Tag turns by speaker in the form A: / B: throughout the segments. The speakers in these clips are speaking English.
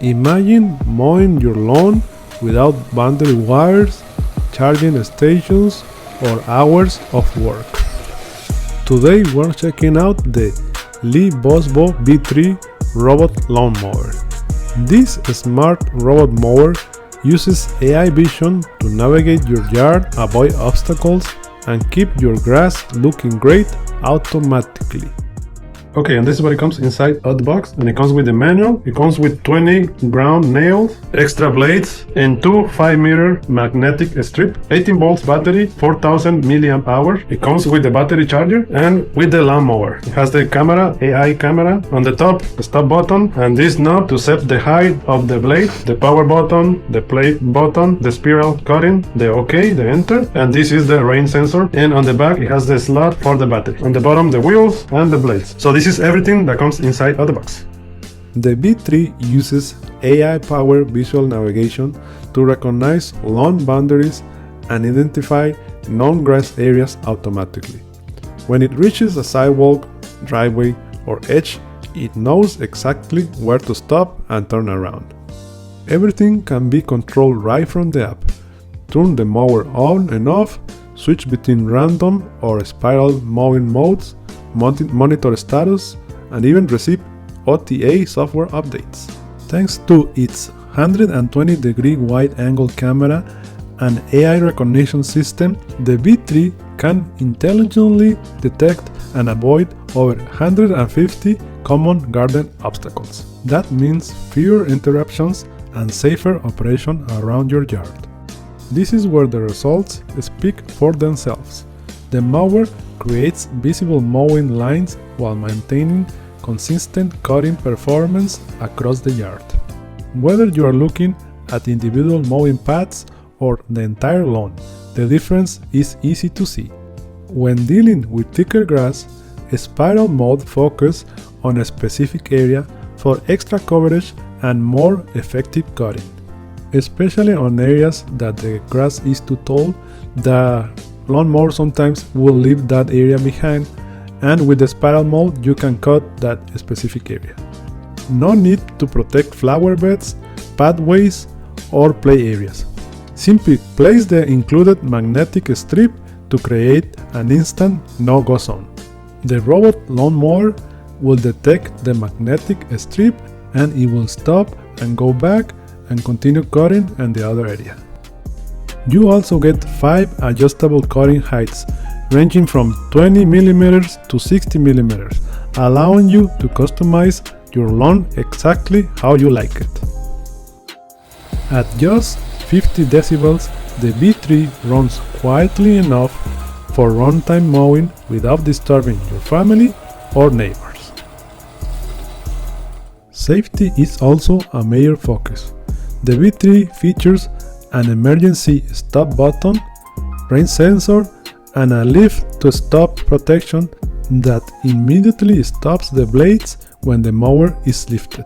A: Imagine mowing your lawn without boundary wires, charging stations, or hours of work. Today we're checking out the Lebosbo V3 robot lawn mower. This smart robot mower uses AI vision to navigate your yard, avoid obstacles, and keep your grass looking great automatically. Okay, and this is what it comes inside of the box, and it comes with the manual. It comes with 20 ground nails, extra blades, and two 5-meter magnetic strip, 18 volts battery, 4000 milliamp hour. It comes with the battery charger and with the lawn mower. It has the camera, AI camera on the top, the stop button, and this knob to set the height of the blade, the power button, the play button, the spiral cutting, the OK, the enter, and this is the rain sensor. And on the back it has the slot for the battery. On the bottom the wheels and the blades. So this is everything that comes inside of the box. The V3 uses AI-powered visual navigation to recognize lawn boundaries and identify non-grass areas automatically. When it reaches a sidewalk, driveway, or edge, it knows exactly where to stop and turn around. Everything can be controlled right from the app. Turn the mower on and off, switch between random or spiral mowing modes, monitor status, and even receive OTA software updates. Thanks to its 120-degree wide-angle camera and AI recognition system, the V3 can intelligently detect and avoid over 150 common garden obstacles. That means fewer interruptions and safer operation around your yard. This is where the results speak for themselves. The mower creates visible mowing lines while maintaining consistent cutting performance across the yard. Whether you are looking at individual mowing paths or the entire lawn, the difference is easy to see. When dealing with thicker grass, a spiral mode focuses on a specific area for extra coverage and more effective cutting. Especially on areas that the grass is too tall, the lawn mower sometimes will leave that area behind, and with the spiral mode you can cut that specific area. No need to protect flower beds, pathways, or play areas. Simply place the included magnetic strip to create an instant no-go zone. The robot lawn mower will detect the magnetic strip and it will stop and go back and continue cutting in the other area. You also get 5 adjustable cutting heights ranging from 20 mm to 60 mm, allowing you to customize your lawn exactly how you like it. At just 50 decibels, the V3 runs quietly enough for runtime mowing without disturbing your family or neighbors. Safety is also a major focus. The V3 features an emergency stop button, rain sensor, and a lift to stop protection that immediately stops the blades when the mower is lifted.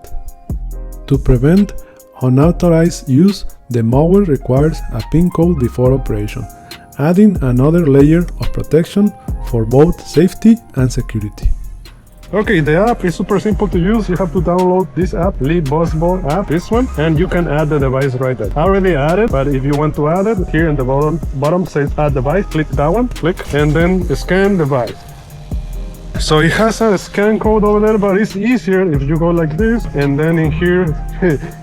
A: To prevent unauthorized use, the mower requires a PIN code before operation, adding another layer of protection for both safety and security. Okay, the app is super simple to use. You have to download this app, Lebosbo app, this one, and you can add the device right there. I already added, but if you want to add it, here in the bottom says add device, click that one, click, and then scan device. So it has a scan code over there, but it's easier if you go like this, and then in here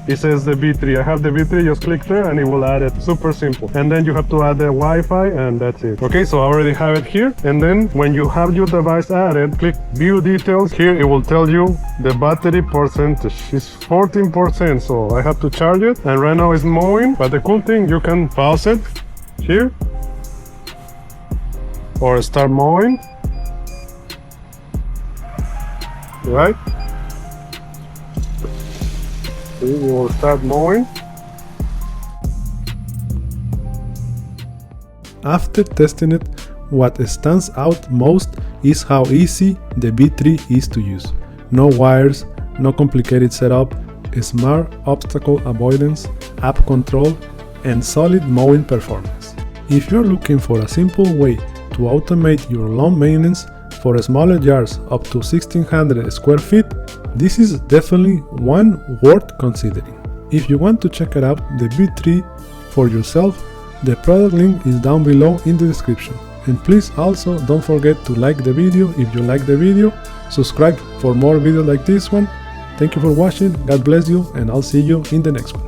A: it says the V3. I have the V3, just click there and it will add it. Super simple. And then you have to add the Wi-Fi and that's it. Okay, so I already have it here. And then when you have your device added, click view details. Here it will tell you the battery percentage. It's 14%, so I have to charge it. And right now it's mowing, but the cool thing, you can pause it here or start mowing. Right? We will start mowing. After testing it, what stands out most is how easy the V3 is to use. No wires, no complicated setup, smart obstacle avoidance, app control, and solid mowing performance. If you're looking for a simple way to automate your lawn maintenance for smaller yards up to 1600 square feet, This is definitely one worth considering. If you want to check out the V3 for yourself, the product link is down below in the description. And please also don't forget to like the video if you like the video, subscribe for more videos like this one. Thank you for watching, God bless you, and I'll see you in the next one.